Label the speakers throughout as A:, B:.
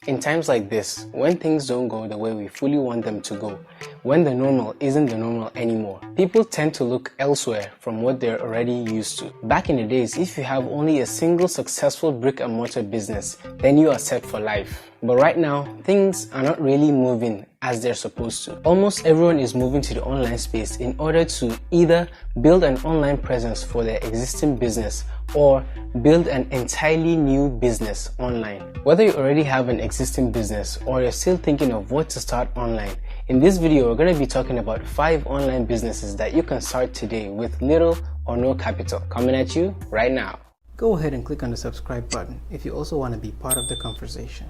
A: In times like this, when things don't go the way we fully want them to go, when the normal isn't the normal anymore, people tend to look elsewhere from what they're already used to. Back in the days, if you have only a single successful brick and mortar business, then you are set for life. But right now, things are not really moving as they're supposed to. Almost everyone is moving to the online space in order to either build an online presence for their existing business or build an entirely new business online. Whether you already have an existing business or you're still thinking of what to start online, in this video we're going to be talking about 5 online businesses that you can start today with little or no capital. Coming at you right now.
B: Go ahead and click on the subscribe button if you also want to be part of the conversation.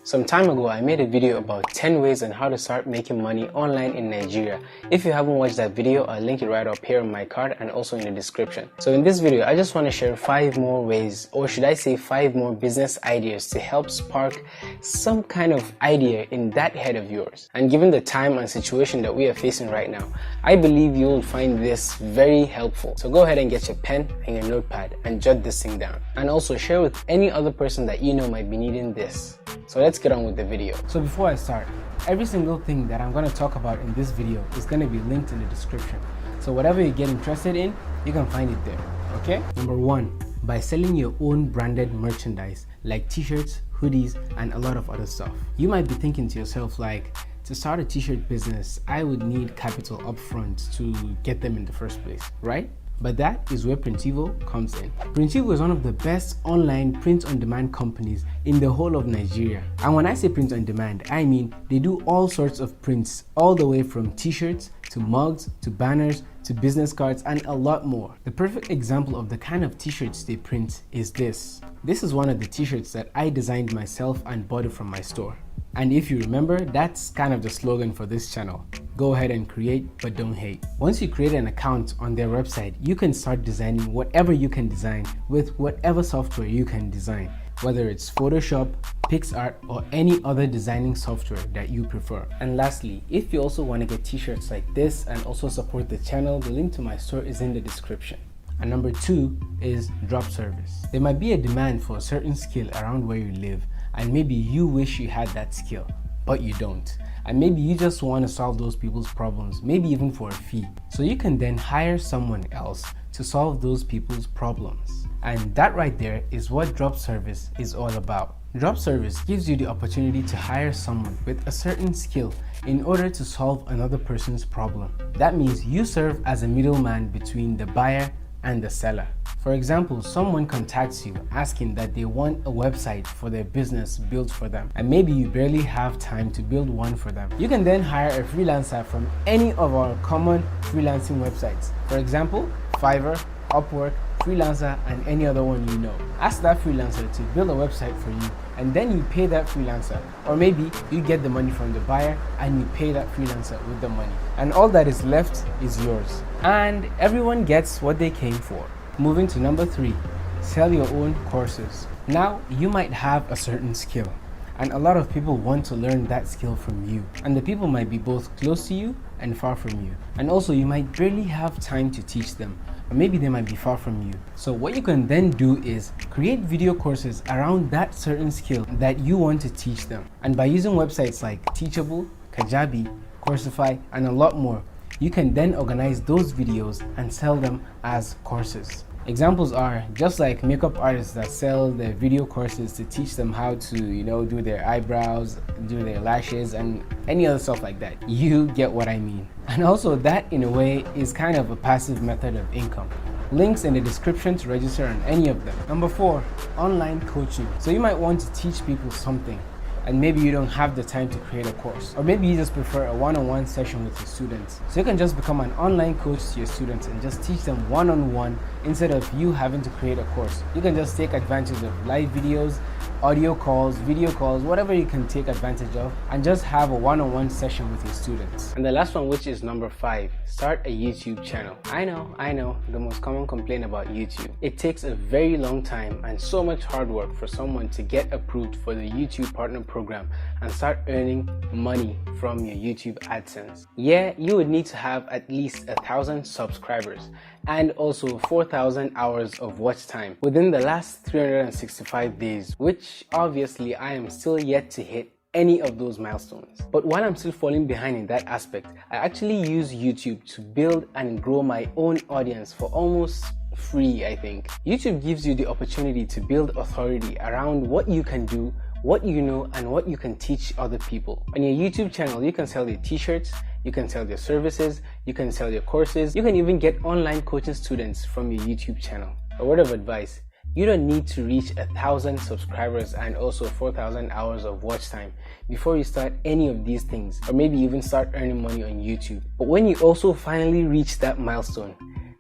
A: Some time ago, I made a video about 10 ways on how to start making money online in Nigeria. If you haven't watched that video, I'll link it right up here on my card and also in the description. So in this video, I just want to share 5 more ways, or should I say 5 more business ideas to help spark some kind of idea in that head of yours. And given the time and situation that we are facing right now, I believe you will find this very helpful. So go ahead and get your pen and your notepad and jot this thing down. And also share with any other person that you know might be needing this. So let's get on with the video.
B: So before I start, every single thing that I'm going to talk about in this video is going to be linked in the description. So whatever you get interested in, you can find it there, okay? Number 1, by selling your own branded merchandise like t-shirts, hoodies, and a lot of other stuff. You might be thinking to yourself like, to start a t-shirt business, I would need capital upfront to get them in the first place, right? But that is where Printivo comes in. Printivo is one of the best online print-on-demand companies in the whole of Nigeria. And when I say print-on-demand, I mean they do all sorts of prints, all the way from t-shirts, to mugs, to banners, to business cards, and a lot more. The perfect example of the kind of t-shirts they print is this. This is one of the t-shirts that I designed myself and bought it from my store. And if you remember, that's kind of the slogan for this channel. Go ahead and create, but don't hate. Once you create an account on their website, you can start designing whatever you can design with whatever software you can design, whether it's Photoshop, PixArt, or any other designing software that you prefer. And lastly, if you also want to get t-shirts like this and also support the channel, the link to my store is in the description. And number 2 is drop service. There might be a demand for a certain skill around where you live, and maybe you wish you had that skill, but you don't. And maybe you just want to solve those people's problems, maybe even for a fee. So you can then hire someone else to solve those people's problems. And that right there is what drop service is all about. Drop service gives you the opportunity to hire someone with a certain skill in order to solve another person's problem. That means you serve as a middleman between the buyer and the seller. For example, someone contacts you asking that they want a website for their business built for them, and maybe you barely have time to build one for them. You can then hire a freelancer from any of our common freelancing websites. For example, Fiverr, Upwork, Freelancer, and any other one you know. Ask that freelancer to build a website for you, and then you pay that freelancer. Or maybe you get the money from the buyer and you pay that freelancer with the money. And all that is left is yours. And everyone gets what they came for. Moving to number 3, sell your own courses. Now, you might have a certain skill, and a lot of people want to learn that skill from you. And the people might be both close to you and far from you. And also, you might barely have time to teach them, or maybe they might be far from you. So what you can then do is create video courses around that certain skill that you want to teach them. And by using websites like Teachable, Kajabi, Coursify, and a lot more, you can then organize those videos and sell them as courses. Examples are just like makeup artists that sell their video courses to teach them how to, do their eyebrows, do their lashes, and any other stuff like that. You get what I mean. And also that, in a way, is kind of a passive method of income. Links in the description to register on any of them. Number 4, online coaching. So you might want to teach people something, and maybe you don't have the time to create a course, or maybe you just prefer a one-on-one session with your students. So you can just become an online coach to your students and just teach them one-on-one instead of you having to create a course. You can just take advantage of live videos, audio calls, video calls, whatever you can take advantage of, and just have a one-on-one session with your students.
A: And the last one, which is number 5, start a YouTube channel. I know, the most common complaint about YouTube. It takes a very long time and so much hard work for someone to get approved for the YouTube Partner Program and start earning money from your YouTube AdSense. Yeah, you would need to have at least 1,000 subscribers, and also 4,000 hours of watch time within the last 365 days, which obviously I am still yet to hit any of those milestones. But while I'm still falling behind in that aspect, I actually use YouTube to build and grow my own audience for almost free, I think. YouTube gives you the opportunity to build authority around what you can do, what you know, and what you can teach other people. On your YouTube channel, you can sell your t-shirts, you can sell your services, you can sell your courses, you can even get online coaching students from your YouTube channel. A word of advice: you don't need to reach 1,000 subscribers and also 4,000 hours of watch time before you start any of these things, or maybe even start earning money on YouTube. But when you also finally reach that milestone,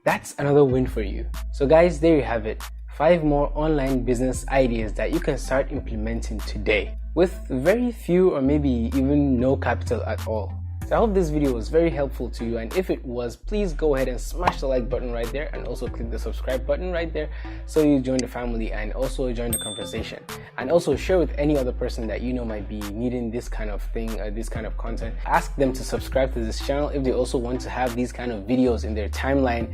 A: that's another win for you. So guys, there you have it. 5 more online business ideas that you can start implementing today with very few or maybe even no capital at all. So I hope this video was very helpful to you, and if it was, please go ahead and smash the like button right there and also click the subscribe button right there so you join the family and also join the conversation, and also share with any other person that you know might be needing this kind of thing, this kind of content. Ask them to subscribe to this channel if they also want to have these kind of videos in their timeline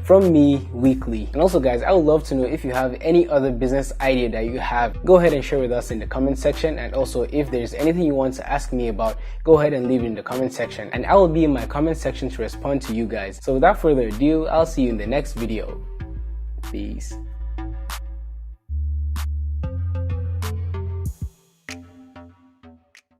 A: from me weekly. And also guys, I would love to know if you have any other business idea that you have. Go ahead and share with us in the comment section, and also if there's anything you want to ask me about, go ahead and leave it in the comment section, and I will be in my comment section to respond to you guys. So without further ado, I'll see you in the next video. Peace.